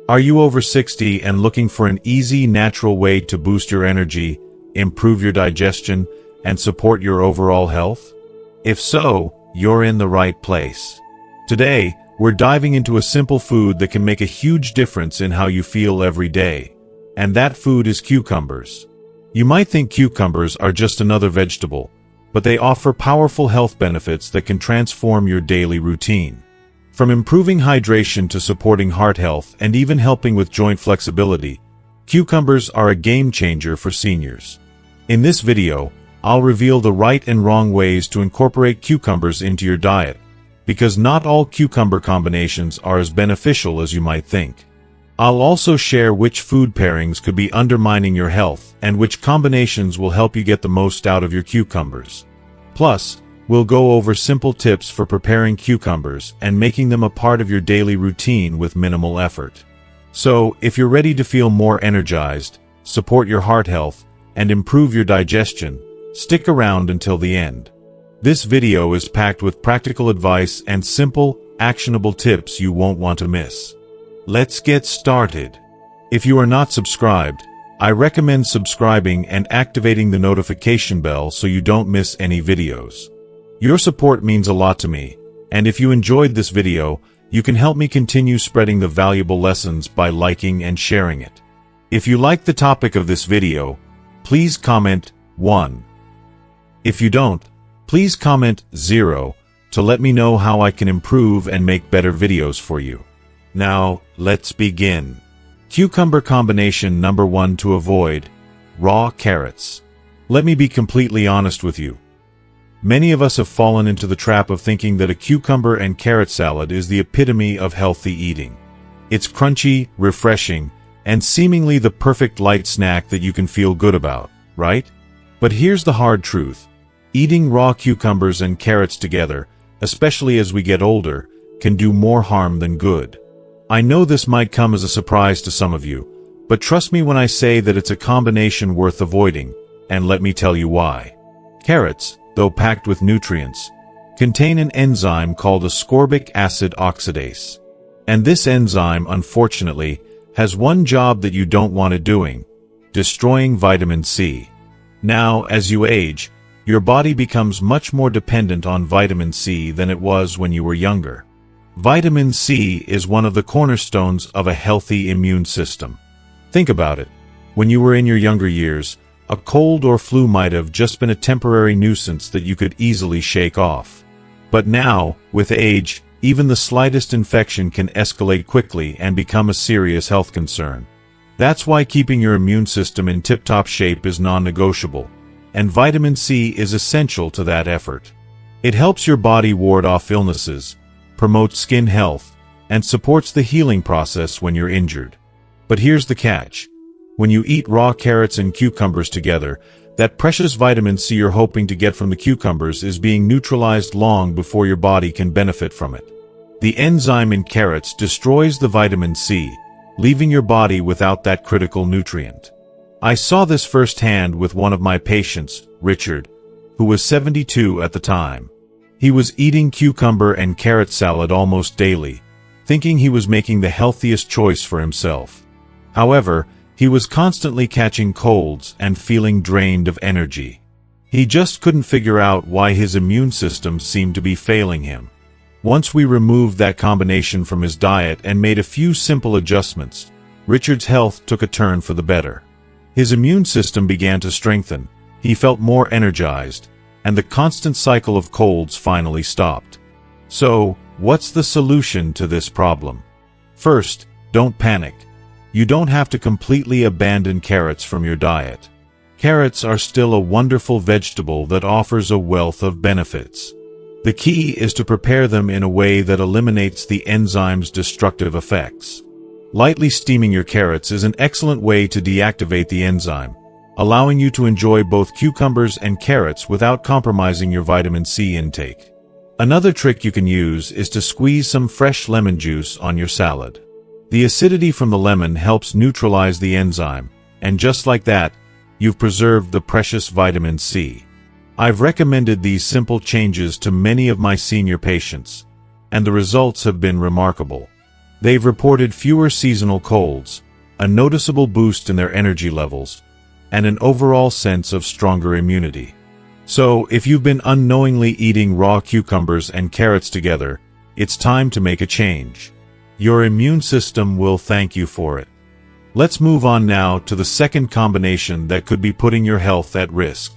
Are you over 60 and looking for an easy, natural way to boost your energy, improve your digestion, and support your overall health? If so, you're in the right place. Today, we're diving into a simple food that can make a huge difference in how you feel every day. And that food is cucumbers. You might think cucumbers are just another vegetable, but they offer powerful health benefits that can transform your daily routine. From improving hydration to supporting heart health and even helping with joint flexibility, cucumbers are a game changer for seniors. In this video, I'll reveal the right and wrong ways to incorporate cucumbers into your diet, because not all cucumber combinations are as beneficial as you might think. I'll also share which food pairings could be undermining your health and which combinations will help you get the most out of your cucumbers. Plus, we'll go over simple tips for preparing cucumbers and making them a part of your daily routine with minimal effort. So, if you're ready to feel more energized, support your heart health, and improve your digestion, stick around until the end. This video is packed with practical advice and simple, actionable tips you won't want to miss. Let's get started. If you are not subscribed, I recommend subscribing and activating the notification bell so you don't miss any videos. Your support means a lot to me, and if you enjoyed this video, you can help me continue spreading the valuable lessons by liking and sharing it. If you like the topic of this video, please comment 1. If you don't, please comment 0 to let me know how I can improve and make better videos for you. Now, let's begin. Cucumber combination number 1 to avoid: raw carrots. Let me be completely honest with you. Many of us have fallen into the trap of thinking that a cucumber and carrot salad is the epitome of healthy eating. It's crunchy, refreshing, and seemingly the perfect light snack that you can feel good about, right? But here's the hard truth. Eating raw cucumbers and carrots together, especially as we get older, can do more harm than good. I know this might come as a surprise to some of you, but trust me when I say that it's a combination worth avoiding, and let me tell you why. Carrots, though packed with nutrients, contain an enzyme called ascorbic acid oxidase. And this enzyme, unfortunately, has one job that you don't want it doing: destroying vitamin C. Now, as you age, your body becomes much more dependent on vitamin C than it was when you were younger. Vitamin C is one of the cornerstones of a healthy immune system. Think about it. When you were in your younger years, a cold or flu might have just been a temporary nuisance that you could easily shake off. But now, with age, even the slightest infection can escalate quickly and become a serious health concern. That's why keeping your immune system in tip-top shape is non-negotiable, and vitamin C is essential to that effort. It helps your body ward off illnesses, promotes skin health, and supports the healing process when you're injured. But here's the catch. When you eat raw carrots and cucumbers together, that precious vitamin C you're hoping to get from the cucumbers is being neutralized long before your body can benefit from it. The enzyme in carrots destroys the vitamin C, leaving your body without that critical nutrient. I saw this firsthand with one of my patients, Richard, who was 72 at the time. He was eating cucumber and carrot salad almost daily, thinking he was making the healthiest choice for himself. However, he was constantly catching colds and feeling drained of energy. He just couldn't figure out why his immune system seemed to be failing him. Once we removed that combination from his diet and made a few simple adjustments, Richard's health took a turn for the better. His immune system began to strengthen, he felt more energized, and the constant cycle of colds finally stopped. So, what's the solution to this problem? First, don't panic. You don't have to completely abandon carrots from your diet. Carrots are still a wonderful vegetable that offers a wealth of benefits. The key is to prepare them in a way that eliminates the enzyme's destructive effects. Lightly steaming your carrots is an excellent way to deactivate the enzyme, allowing you to enjoy both cucumbers and carrots without compromising your vitamin C intake. Another trick you can use is to squeeze some fresh lemon juice on your salad. The acidity from the lemon helps neutralize the enzyme, and just like that, you've preserved the precious vitamin C. I've recommended these simple changes to many of my senior patients, and the results have been remarkable. They've reported fewer seasonal colds, a noticeable boost in their energy levels, and an overall sense of stronger immunity. So, if you've been unknowingly eating raw cucumbers and carrots together, it's time to make a change. Your immune system will thank you for it. Let's move on now to the second combination that could be putting your health at risk.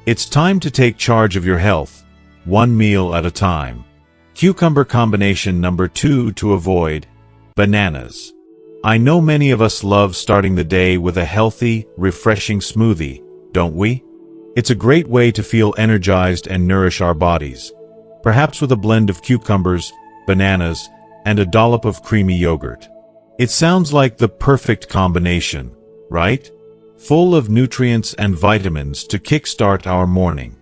It's time to take charge of your health, one meal at a time. Cucumber combination number 2 to avoid: bananas. I know many of us love starting the day with a healthy, refreshing smoothie, don't we? It's a great way to feel energized and nourish our bodies, perhaps with a blend of cucumbers, bananas, and a dollop of creamy yogurt. It sounds like the perfect combination, right? Full of nutrients and vitamins to kickstart our morning.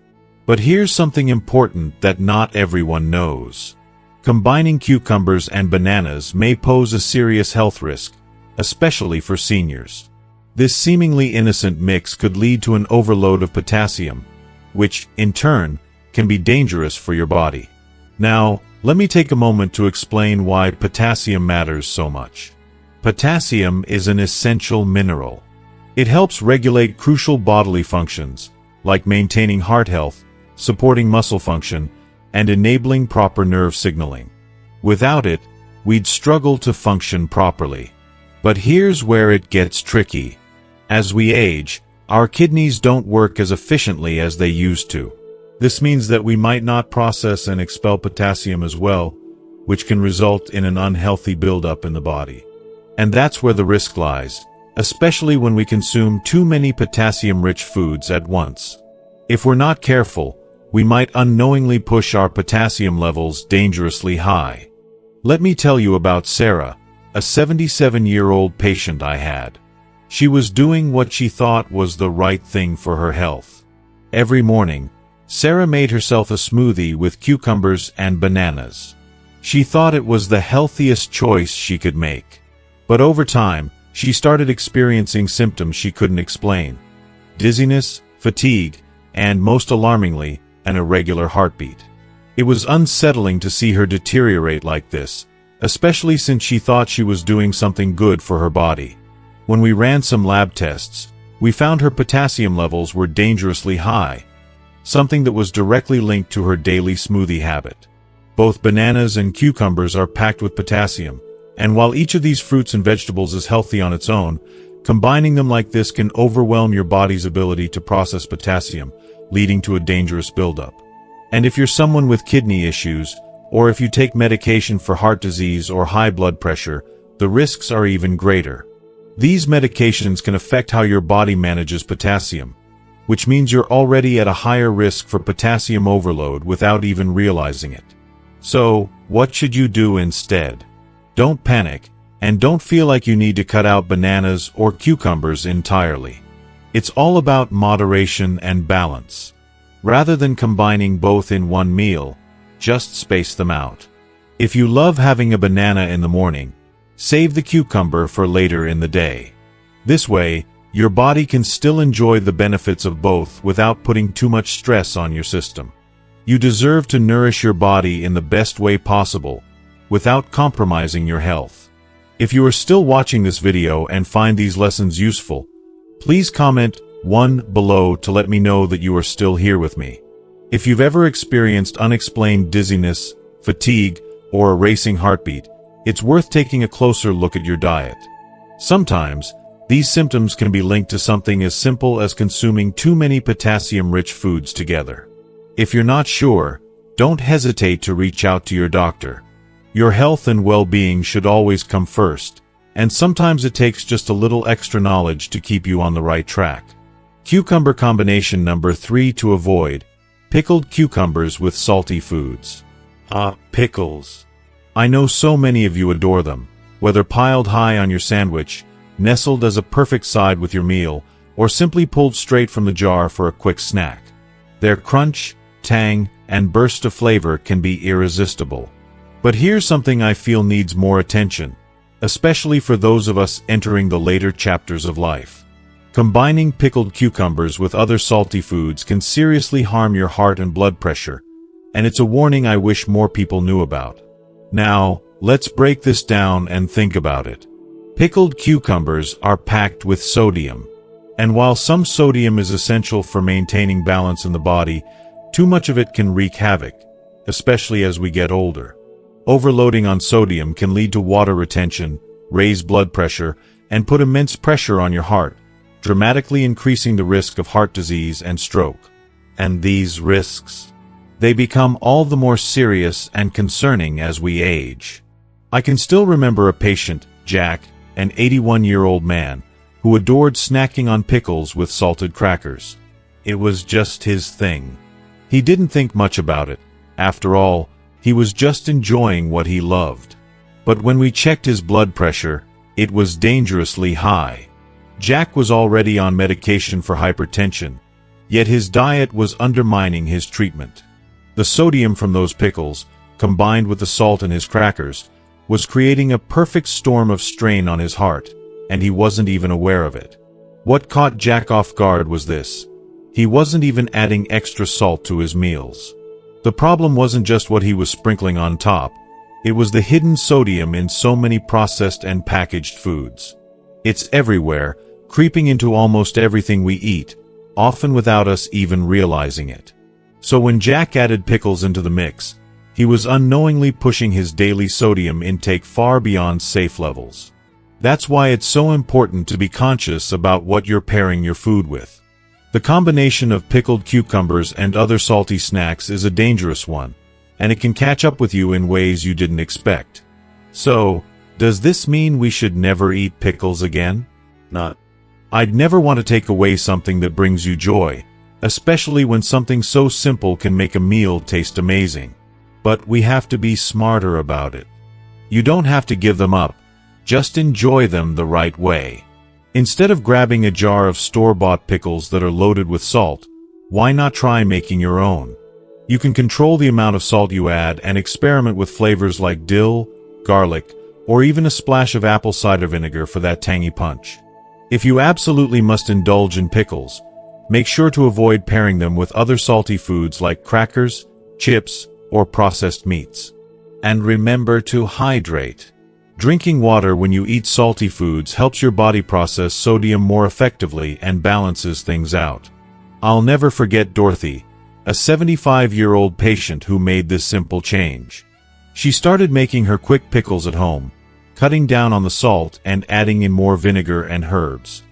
But here's something important that not everyone knows. Combining cucumbers and bananas may pose a serious health risk, especially for seniors. This seemingly innocent mix could lead to an overload of potassium, which, in turn, can be dangerous for your body. Now, let me take a moment to explain why potassium matters so much. Potassium is an essential mineral. It helps regulate crucial bodily functions, like maintaining heart health, supporting muscle function, and enabling proper nerve signaling. Without it, we'd struggle to function properly. But here's where it gets tricky. As we age, our kidneys don't work as efficiently as they used to. This means that we might not process and expel potassium as well, which can result in an unhealthy buildup in the body. And that's where the risk lies, especially when we consume too many potassium-rich foods at once. If we're not careful, we might unknowingly push our potassium levels dangerously high. Let me tell you about Sarah, a 77-year-old patient I had. She was doing what she thought was the right thing for her health. Every morning, Sarah made herself a smoothie with cucumbers and bananas. She thought it was the healthiest choice she could make. But over time, she started experiencing symptoms she couldn't explain: dizziness, fatigue, and, most alarmingly, an irregular heartbeat. It was unsettling to see her deteriorate like this, especially since she thought she was doing something good for her body. When we ran some lab tests, we found her potassium levels were dangerously high, something that was directly linked to her daily smoothie habit. Both bananas and cucumbers are packed with potassium, and while each of these fruits and vegetables is healthy on its own, combining them like this can overwhelm your body's ability to process potassium, leading to a dangerous buildup. And if you're someone with kidney issues, or if you take medication for heart disease or high blood pressure, the risks are even greater. These medications can affect how your body manages potassium, which means you're already at a higher risk for potassium overload without even realizing it. So, what should you do instead? Don't panic, and don't feel like you need to cut out bananas or cucumbers entirely. It's all about moderation and balance. Rather than combining both in one meal, just space them out. If you love having a banana in the morning, save the cucumber for later in the day. This way, your body can still enjoy the benefits of both without putting too much stress on your system. You deserve to nourish your body in the best way possible, without compromising your health. If you are still watching this video and find these lessons useful, please comment 1 below to let me know that you are still here with me. If you've ever experienced unexplained dizziness, fatigue, or a racing heartbeat, it's worth taking a closer look at your diet. Sometimes, these symptoms can be linked to something as simple as consuming too many potassium-rich foods together. If you're not sure, don't hesitate to reach out to your doctor. Your health and well-being should always come first, and sometimes it takes just a little extra knowledge to keep you on the right track. Cucumber combination number 3 to avoid: pickled cucumbers with salty foods. Pickles. I know so many of you adore them, whether piled high on your sandwich, nestled as a perfect side with your meal, or simply pulled straight from the jar for a quick snack. Their crunch, tang, and burst of flavor can be irresistible. But here's something I feel needs more attention, especially for those of us entering the later chapters of life. Combining pickled cucumbers with other salty foods can seriously harm your heart and blood pressure, and it's a warning I wish more people knew about. Now, Let's break this down and think about it. Pickled cucumbers are packed with sodium. And while some sodium is essential for maintaining balance in the body, too much of it can wreak havoc, especially as we get older. Overloading on sodium can lead to water retention, raise blood pressure, and put immense pressure on your heart, dramatically increasing the risk of heart disease and stroke. And these risks, they become all the more serious and concerning as we age. I can still remember a patient, Jack, an 81-year-old man, who adored snacking on pickles with salted crackers. It was just his thing. He didn't think much about it. After all, he was just enjoying what he loved. But when we checked his blood pressure, it was dangerously high. Jack was already on medication for hypertension, yet his diet was undermining his treatment. The sodium from those pickles, combined with the salt in his crackers, was creating a perfect storm of strain on his heart, and he wasn't even aware of it. What caught Jack off guard was this: he wasn't even adding extra salt to his meals. The problem wasn't just what he was sprinkling on top, it was the hidden sodium in so many processed and packaged foods. It's everywhere, creeping into almost everything we eat, often without us even realizing it. So when Jack added pickles into the mix, he was unknowingly pushing his daily sodium intake far beyond safe levels. That's why it's so important to be conscious about what you're pairing your food with. The combination of pickled cucumbers and other salty snacks is a dangerous one, and it can catch up with you in ways you didn't expect. So, does this mean we should never eat pickles again? Not. I'd never want to take away something that brings you joy, especially when something so simple can make a meal taste amazing. But we have to be smarter about it. You don't have to give them up, just enjoy them the right way. Instead of grabbing a jar of store-bought pickles that are loaded with salt, why not try making your own? You can control the amount of salt you add and experiment with flavors like dill, garlic, or even a splash of apple cider vinegar for that tangy punch. If you absolutely must indulge in pickles, make sure to avoid pairing them with other salty foods like crackers, chips, or processed meats. And remember to hydrate. Drinking water when you eat salty foods helps your body process sodium more effectively and balances things out. I'll never forget Dorothy, a 75-year-old patient who made this simple change. She started making her quick pickles at home, cutting down on the salt and adding in more vinegar and herbs.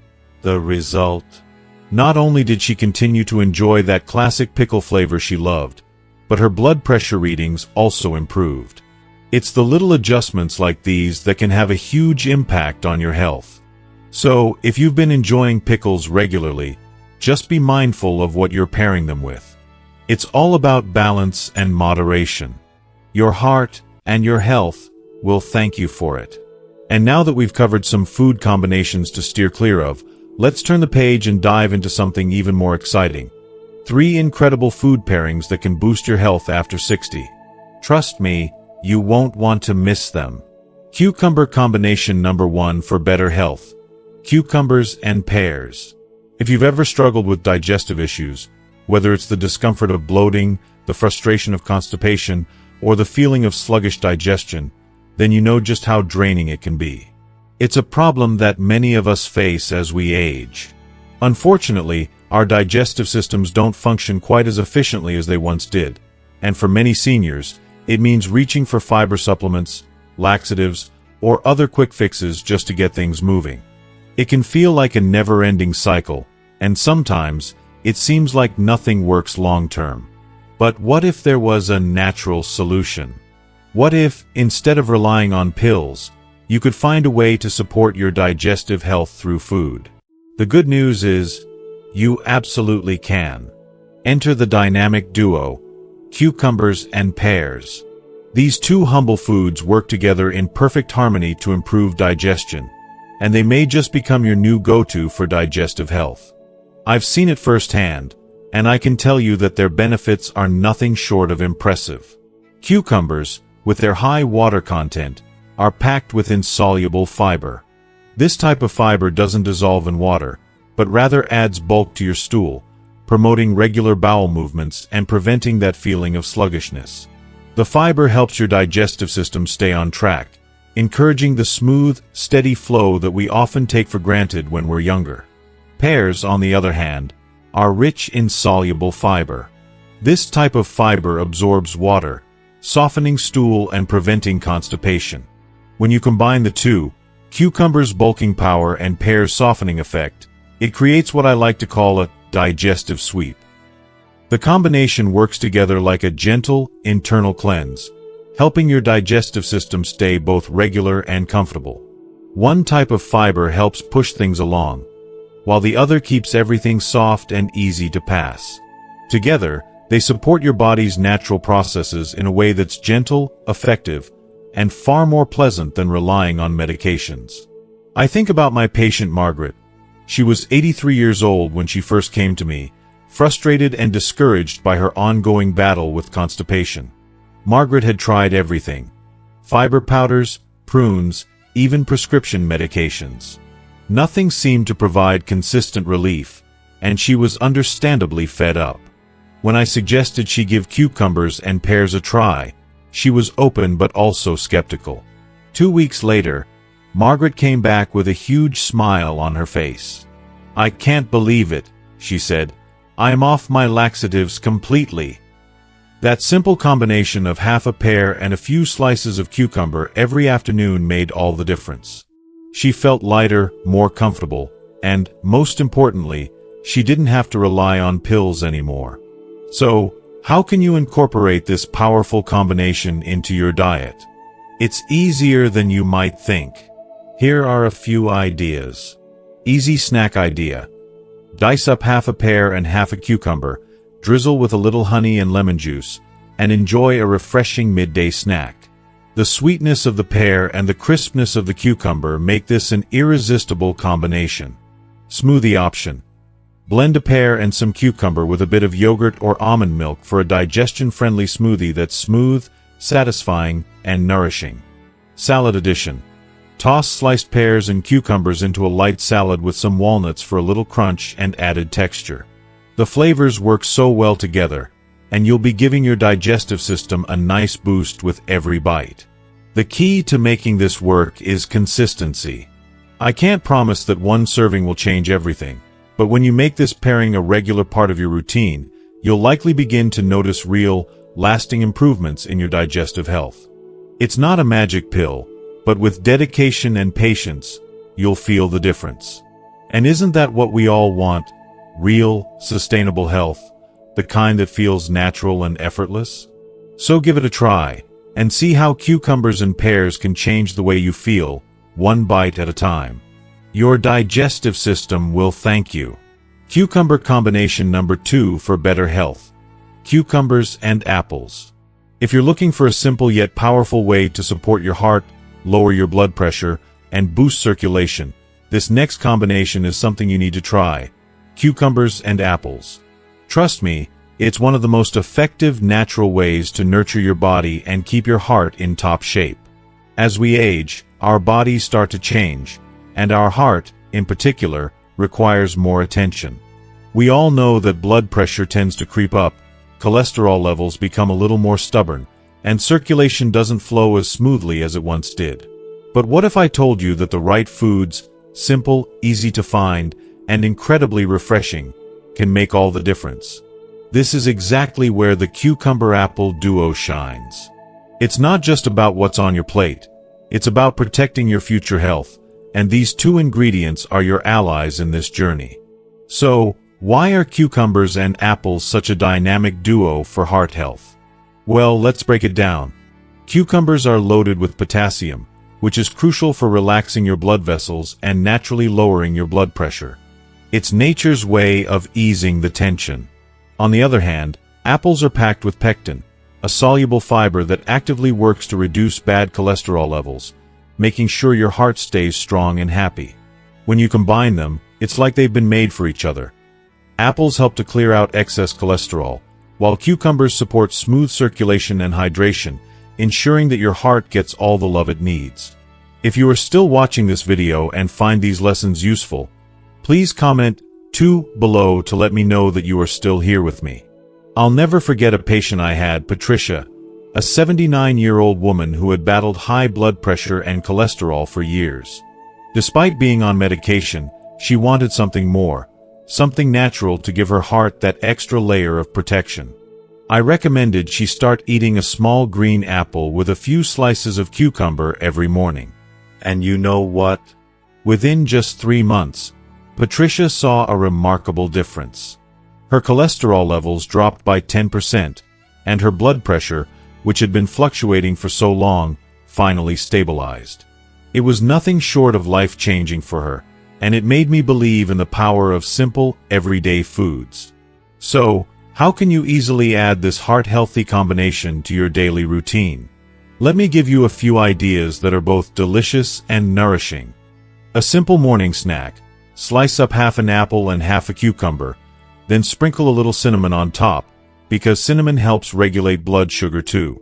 The result? Not only did she continue to enjoy that classic pickle flavor she loved, but her blood pressure readings also improved. It's the little adjustments like these that can have a huge impact on your health. So, if you've been enjoying pickles regularly, just be mindful of what you're pairing them with. It's all about balance and moderation. Your heart and your health will thank you for it. And now that we've covered some food combinations to steer clear of, let's turn the page and dive into something even more exciting. 3 incredible food pairings that can boost your health after 60. Trust me, you won't want to miss them. Cucumber combination number 1 for better health. Cucumbers and pears. If you've ever struggled with digestive issues, whether it's the discomfort of bloating, the frustration of constipation, or the feeling of sluggish digestion, then you know just how draining it can be. It's a problem that many of us face as we age. Unfortunately, our digestive systems don't function quite as efficiently as they once did, and for many seniors, it means reaching for fiber supplements, laxatives, or other quick fixes just to get things moving. It can feel like a never-ending cycle, and sometimes, it seems like nothing works long-term. But what if there was a natural solution? What if, instead of relying on pills, you could find a way to support your digestive health through food? The good news is, you absolutely can. Enter the dynamic duo, cucumbers and pears. These 2 humble foods work together in perfect harmony to improve digestion, and they may just become your new go-to for digestive health. I've seen it firsthand, and I can tell you that their benefits are nothing short of impressive. Cucumbers, with their high water content, are packed with insoluble fiber. This type of fiber doesn't dissolve in water, but rather adds bulk to your stool, promoting regular bowel movements and preventing that feeling of sluggishness. The fiber helps your digestive system stay on track, encouraging the smooth, steady flow that we often take for granted when we're younger. Pears, on the other hand, are rich in soluble fiber. This type of fiber absorbs water, softening stool and preventing constipation. When you combine the two, cucumber's bulking power and pear's softening effect, it creates what I like to call a digestive sweep. The combination works together like a gentle, internal cleanse, helping your digestive system stay both regular and comfortable. One type of fiber helps push things along, while the other keeps everything soft and easy to pass. Together, they support your body's natural processes in a way that's gentle, effective, and far more pleasant than relying on medications. I think about my patient Margaret. She was 83 years old when she first came to me, frustrated and discouraged by her ongoing battle with constipation. Margaret had tried everything: fiber powders, prunes, even prescription medications. Nothing seemed to provide consistent relief, and she was understandably fed up. When I suggested she give cucumbers and pears a try, she was open but also skeptical. 2 weeks later, Margaret came back with a huge smile on her face. "I can't believe it," she said. "I'm off my laxatives completely." That simple combination of half a pear and a few slices of cucumber every afternoon made all the difference. She felt lighter, more comfortable, and, most importantly, she didn't have to rely on pills anymore. So, how can you incorporate this powerful combination into your diet? It's easier than you might think. Here are a few ideas. Easy snack idea. Dice up half a pear and half a cucumber, drizzle with a little honey and lemon juice, and enjoy a refreshing midday snack. The sweetness of the pear and the crispness of the cucumber make this an irresistible combination. Smoothie option. Blend a pear and some cucumber with a bit of yogurt or almond milk for a digestion-friendly smoothie that's smooth, satisfying, and nourishing. Salad addition. Toss sliced pears and cucumbers into a light salad with some walnuts for a little crunch and added texture. The flavors work so well together, and you'll be giving your digestive system a nice boost with every bite. The key to making this work is consistency. I can't promise that one serving will change everything, but when you make this pairing a regular part of your routine, you'll likely begin to notice real, lasting improvements in your digestive health. It's not a magic pill, but with dedication and patience, you'll feel the difference. And isn't that what we all want? Real, sustainable health, the kind that feels natural and effortless? So give it a try, and see how cucumbers and pears can change the way you feel, one bite at a time. Your digestive system will thank you. Cucumber combination number 2 for better health. Cucumbers and apples. If you're looking for a simple yet powerful way to support your heart, lower your blood pressure, and boost circulation, this next combination is something you need to try: cucumbers and apples. Trust me, it's one of the most effective natural ways to nurture your body and keep your heart in top shape. As we age, our bodies start to change, and our heart, in particular, requires more attention. We all know that blood pressure tends to creep up, cholesterol levels become a little more stubborn, and circulation doesn't flow as smoothly as it once did. But what if I told you that the right foods, simple, easy to find, and incredibly refreshing, can make all the difference? This is exactly where the cucumber-apple duo shines. It's not just about what's on your plate. It's about protecting your future health, and these two ingredients are your allies in this journey. So, why are cucumbers and apples such a dynamic duo for heart health? Well, let's break it down. Cucumbers are loaded with potassium, which is crucial for relaxing your blood vessels and naturally lowering your blood pressure. It's nature's way of easing the tension. On the other hand, apples are packed with pectin, a soluble fiber that actively works to reduce bad cholesterol levels, making sure your heart stays strong and happy. When you combine them, it's like they've been made for each other. Apples help to clear out excess cholesterol, while cucumbers support smooth circulation and hydration, ensuring that your heart gets all the love it needs. If you are still watching this video and find these lessons useful, please comment 2 below to let me know that you are still here with me. I'll never forget a patient I had, Patricia, a 79-year-old woman who had battled high blood pressure and cholesterol for years. Despite being on medication, she wanted something more, something natural to give her heart that extra layer of protection. I recommended she start eating a small green apple with a few slices of cucumber every morning. And you know what? Within just 3 months, Patricia saw a remarkable difference. Her cholesterol levels dropped by 10%, and her blood pressure, which had been fluctuating for so long, finally stabilized. It was nothing short of life-changing for her, and it made me believe in the power of simple, everyday foods. So, how can you easily add this heart-healthy combination to your daily routine? Let me give you a few ideas that are both delicious and nourishing. A simple morning snack: slice up half an apple and half a cucumber, then sprinkle a little cinnamon on top, because cinnamon helps regulate blood sugar too.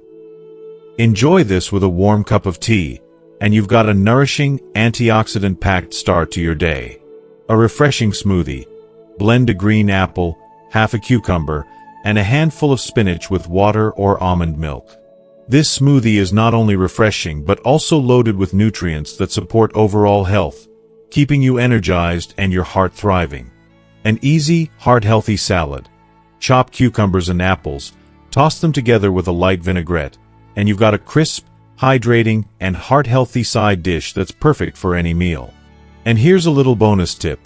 Enjoy this with a warm cup of tea, and you've got a nourishing, antioxidant-packed start to your day. A refreshing smoothie: blend a green apple, half a cucumber, and a handful of spinach with water or almond milk. This smoothie is not only refreshing but also loaded with nutrients that support overall health, keeping you energized and your heart thriving. An easy, heart-healthy salad: chop cucumbers and apples, toss them together with a light vinaigrette, and you've got a crisp, hydrating, and heart-healthy side dish that's perfect for any meal. And here's a little bonus tip: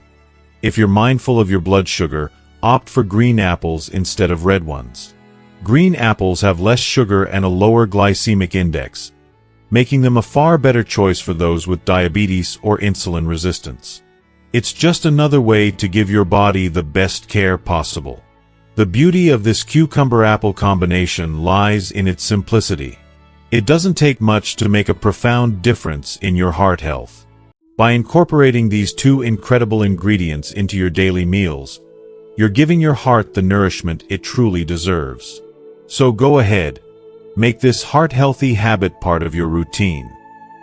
if you're mindful of your blood sugar, opt for green apples instead of red ones. Green apples have less sugar and a lower glycemic index, making them a far better choice for those with diabetes or insulin resistance. It's just another way to give your body the best care possible. The beauty of this cucumber-apple combination lies in its simplicity. It doesn't take much to make a profound difference in your heart health. By incorporating these two incredible ingredients into your daily meals, you're giving your heart the nourishment it truly deserves. So go ahead, make this heart-healthy habit part of your routine.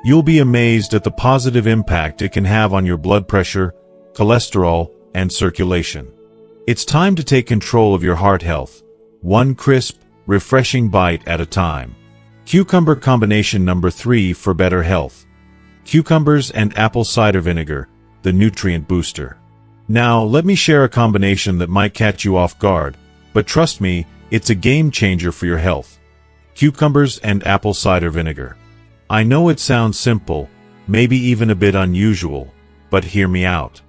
You'll be amazed at the positive impact it can have on your blood pressure, cholesterol, and circulation. It's time to take control of your heart health, one crisp, refreshing bite at a time. Cucumber combination number 3 for better health: cucumbers and apple cider vinegar, the nutrient booster. Now, let me share a combination that might catch you off guard, but trust me, it's a game changer for your health. Cucumbers and apple cider vinegar. I know it sounds simple, maybe even a bit unusual, but hear me out.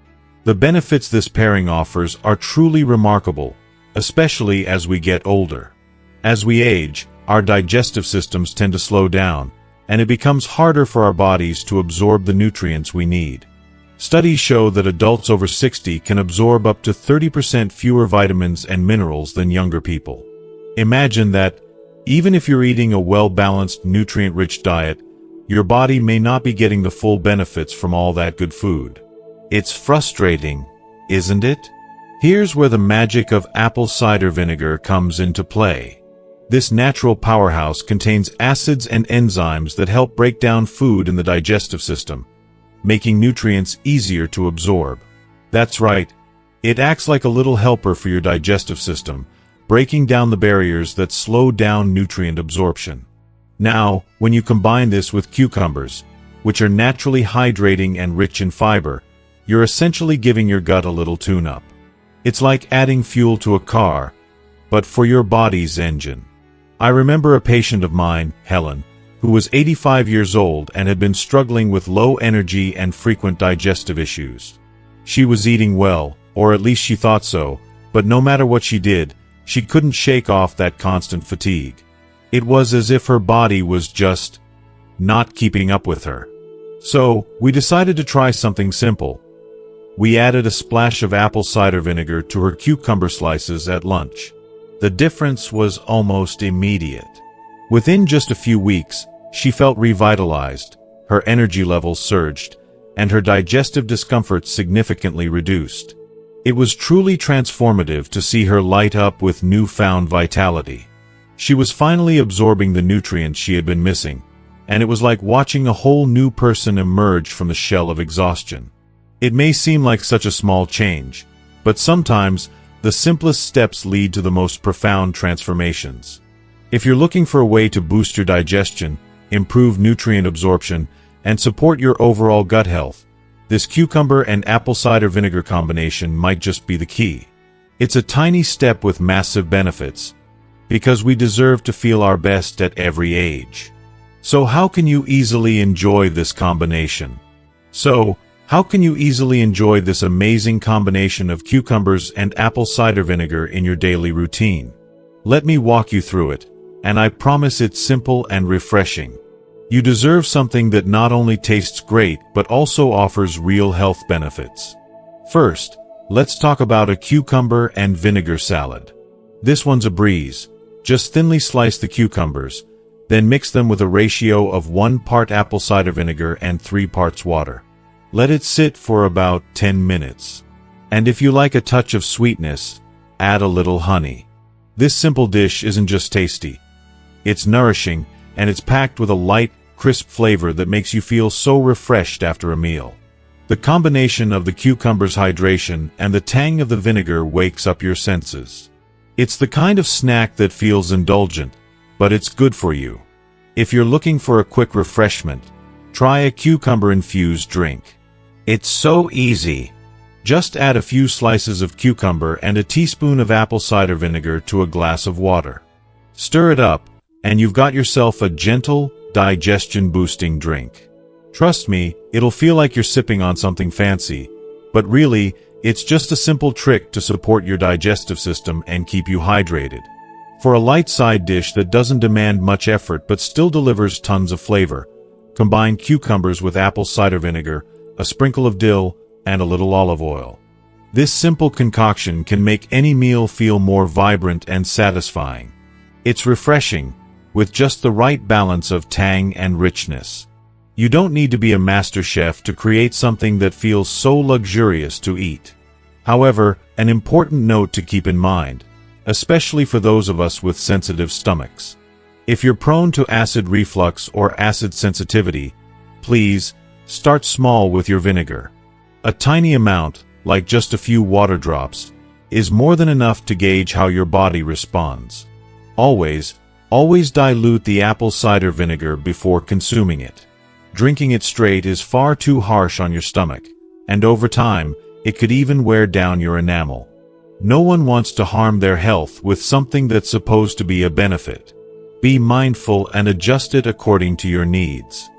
The benefits this pairing offers are truly remarkable, especially as we get older. As we age, our digestive systems tend to slow down, and it becomes harder for our bodies to absorb the nutrients we need. Studies show that adults over 60 can absorb up to 30% fewer vitamins and minerals than younger people. Imagine that, even if you're eating a well-balanced, nutrient-rich diet, your body may not be getting the full benefits from all that good food. It's frustrating, isn't it? Here's where the magic of apple cider vinegar comes into play. This natural powerhouse contains acids and enzymes that help break down food in the digestive system, making nutrients easier to absorb. That's right, it acts like a little helper for your digestive system, breaking down the barriers that slow down nutrient absorption. Now, when you combine this with cucumbers, which are naturally hydrating and rich in fiber, you're essentially giving your gut a little tune-up. It's like adding fuel to a car, but for your body's engine. I remember a patient of mine, Helen, who was 85 years old and had been struggling with low energy and frequent digestive issues. She was eating well, or at least she thought so, but no matter what she did, she couldn't shake off that constant fatigue. It was as if her body was just not keeping up with her. So, we decided to try something simple. We added a splash of apple cider vinegar to her cucumber slices at lunch. The difference was almost immediate. Within just a few weeks, she felt revitalized, her energy levels surged, and her digestive discomfort significantly reduced. It was truly transformative to see her light up with newfound vitality. She was finally absorbing the nutrients she had been missing, and it was like watching a whole new person emerge from the shell of exhaustion. It may seem like such a small change, but sometimes the simplest steps lead to the most profound transformations. If you're looking for a way to boost your digestion, improve nutrient absorption, and support your overall gut health, this cucumber and apple cider vinegar combination might just be the key. It's a tiny step with massive benefits, because we deserve to feel our best at every age. So how can you easily enjoy this combination? How can you easily enjoy this amazing combination of cucumbers and apple cider vinegar in your daily routine? Let me walk you through it, and I promise it's simple and refreshing. You deserve something that not only tastes great but also offers real health benefits. First, let's talk about a cucumber and vinegar salad. This one's a breeze. Just thinly slice the cucumbers, then mix them with a ratio of 1 part apple cider vinegar and 3 parts water. Let it sit for about 10 minutes. And if you like a touch of sweetness, add a little honey. This simple dish isn't just tasty. It's nourishing, and it's packed with a light, crisp flavor that makes you feel so refreshed after a meal. The combination of the cucumber's hydration and the tang of the vinegar wakes up your senses. It's the kind of snack that feels indulgent, but it's good for you. If you're looking for a quick refreshment, try a cucumber-infused drink. It's so easy. Just add a few slices of cucumber and a teaspoon of apple cider vinegar to a glass of water. Stir it up, and you've got yourself a gentle, digestion-boosting drink. Trust me, it'll feel like you're sipping on something fancy, but really, it's just a simple trick to support your digestive system and keep you hydrated. For a light side dish that doesn't demand much effort but still delivers tons of flavor, combine cucumbers with apple cider vinegar, a sprinkle of dill, and a little olive oil. This simple concoction can make any meal feel more vibrant and satisfying. It's refreshing, with just the right balance of tang and richness. You don't need to be a master chef to create something that feels so luxurious to eat. However, an important note to keep in mind, especially for those of us with sensitive stomachs. If you're prone to acid reflux or acid sensitivity, please start small with your vinegar. A tiny amount, like just a few water drops, is more than enough to gauge how your body responds. Always dilute the apple cider vinegar before consuming it. Drinking it straight is far too harsh on your stomach, and over time, it could even wear down your enamel. No one wants to harm their health with something that's supposed to be a benefit. Be mindful and adjust it according to your needs.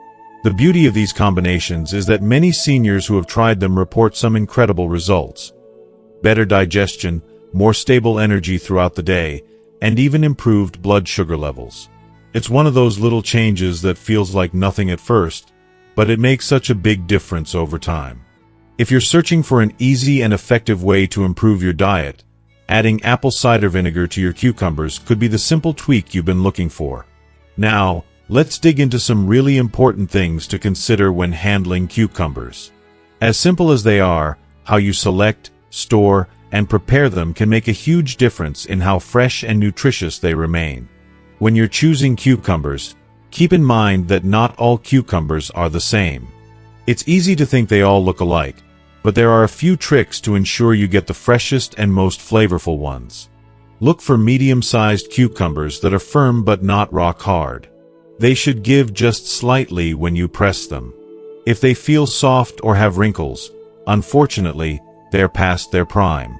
The beauty of these combinations is that many seniors who have tried them report some incredible results. Better digestion, more stable energy throughout the day, and even improved blood sugar levels. It's one of those little changes that feels like nothing at first, but it makes such a big difference over time. If you're searching for an easy and effective way to improve your diet, adding apple cider vinegar to your cucumbers could be the simple tweak you've been looking for. Now, let's dig into some really important things to consider when handling cucumbers. As simple as they are, how you select, store, and prepare them can make a huge difference in how fresh and nutritious they remain. When you're choosing cucumbers, keep in mind that not all cucumbers are the same. It's easy to think they all look alike, but there are a few tricks to ensure you get the freshest and most flavorful ones. Look for medium-sized cucumbers that are firm but not rock hard. They should give just slightly when you press them. If they feel soft or have wrinkles, unfortunately, they're past their prime.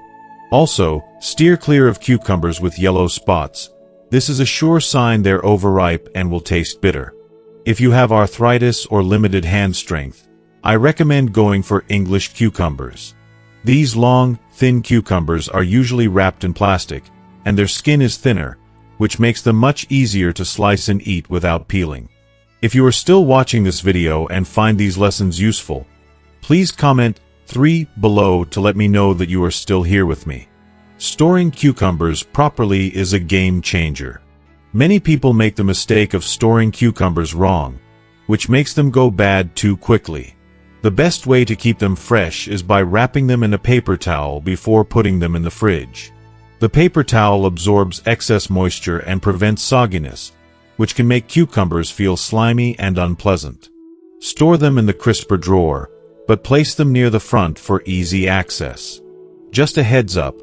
Also, steer clear of cucumbers with yellow spots. This is a sure sign they're overripe and will taste bitter. If you have arthritis or limited hand strength, I recommend going for English cucumbers. These long, thin cucumbers are usually wrapped in plastic, and their skin is thinner, which makes them much easier to slice and eat without peeling. If you are still watching this video and find these lessons useful, please comment 3 below to let me know that you are still here with me. Storing cucumbers properly is a game changer. Many people make the mistake of storing cucumbers wrong, which makes them go bad too quickly. The best way to keep them fresh is by wrapping them in a paper towel before putting them in the fridge. The paper towel absorbs excess moisture and prevents sogginess, which can make cucumbers feel slimy and unpleasant. Store them in the crisper drawer, but place them near the front for easy access. Just a heads up,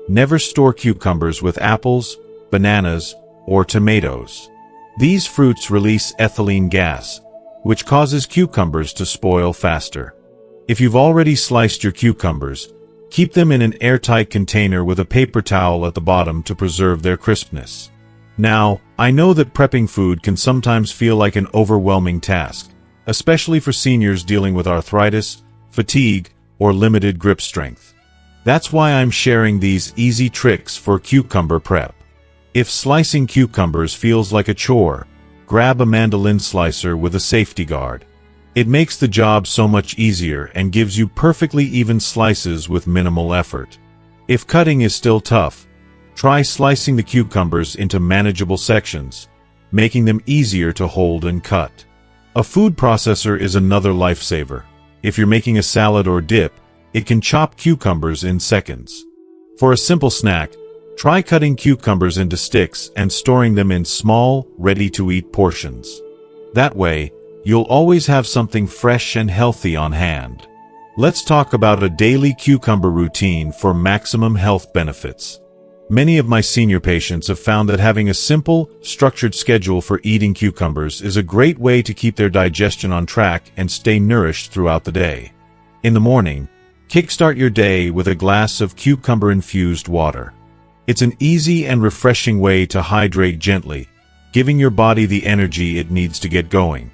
never store cucumbers with apples, bananas, or tomatoes. These fruits release ethylene gas, which causes cucumbers to spoil faster. If you've already sliced your cucumbers, keep them in an airtight container with a paper towel at the bottom to preserve their crispness. Now, I know that prepping food can sometimes feel like an overwhelming task, especially for seniors dealing with arthritis, fatigue, or limited grip strength. That's why I'm sharing these easy tricks for cucumber prep. If slicing cucumbers feels like a chore, grab a mandolin slicer with a safety guard. It makes the job so much easier and gives you perfectly even slices with minimal effort. If cutting is still tough, try slicing the cucumbers into manageable sections, making them easier to hold and cut. A food processor is another lifesaver. If you're making a salad or dip, it can chop cucumbers in seconds. For a simple snack, try cutting cucumbers into sticks and storing them in small, ready-to-eat portions. That way, you'll always have something fresh and healthy on hand. Let's talk about a daily cucumber routine for maximum health benefits. Many of my senior patients have found that having a simple, structured schedule for eating cucumbers is a great way to keep their digestion on track and stay nourished throughout the day. In the morning, kickstart your day with a glass of cucumber-infused water. It's an easy and refreshing way to hydrate gently, giving your body the energy it needs to get going.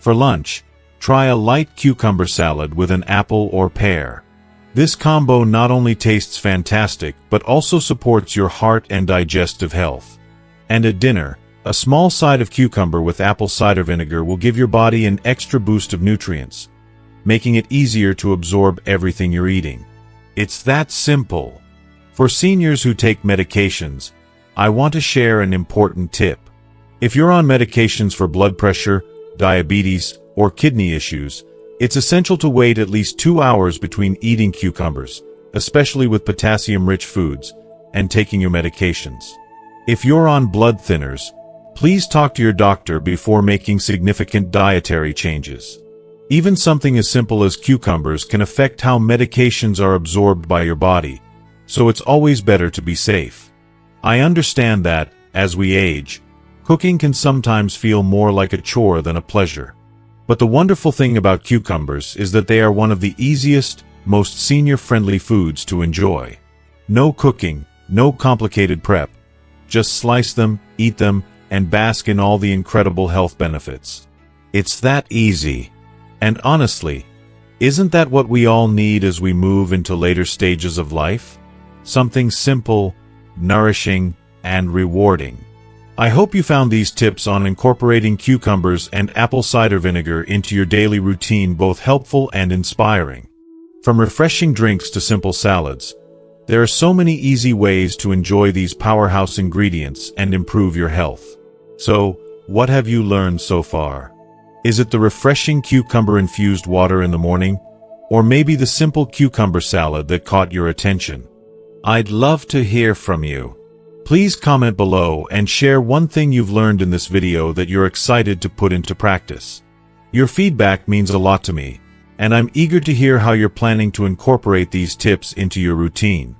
For lunch, try a light cucumber salad with an apple or pear. This combo not only tastes fantastic, but also supports your heart and digestive health. And at dinner, a small side of cucumber with apple cider vinegar will give your body an extra boost of nutrients, making it easier to absorb everything you're eating. It's that simple. For seniors who take medications, I want to share an important tip. If you're on medications for blood pressure, diabetes, or kidney issues, it's essential to wait at least 2 hours between eating cucumbers, especially with potassium-rich foods, and taking your medications. If you're on blood thinners, please talk to your doctor before making significant dietary changes. Even something as simple as cucumbers can affect how medications are absorbed by your body, so it's always better to be safe. I understand that, as we age, cooking can sometimes feel more like a chore than a pleasure. But the wonderful thing about cucumbers is that they are one of the easiest, most senior-friendly foods to enjoy. No cooking, no complicated prep. Just slice them, eat them, and bask in all the incredible health benefits. It's that easy. And honestly, isn't that what we all need as we move into later stages of life? Something simple, nourishing, and rewarding. I hope you found these tips on incorporating cucumbers and apple cider vinegar into your daily routine both helpful and inspiring. From refreshing drinks to simple salads, there are so many easy ways to enjoy these powerhouse ingredients and improve your health. So, what have you learned so far? Is it the refreshing cucumber-infused water in the morning, or maybe the simple cucumber salad that caught your attention? I'd love to hear from you. Please comment below and share one thing you've learned in this video that you're excited to put into practice. Your feedback means a lot to me, and I'm eager to hear how you're planning to incorporate these tips into your routine.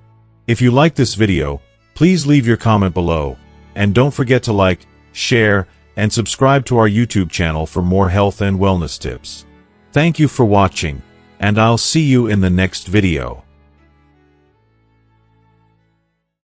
If you like this video, please leave your comment below, and don't forget to like, share, and subscribe to our YouTube channel for more health and wellness tips. Thank you for watching, and I'll see you in the next video.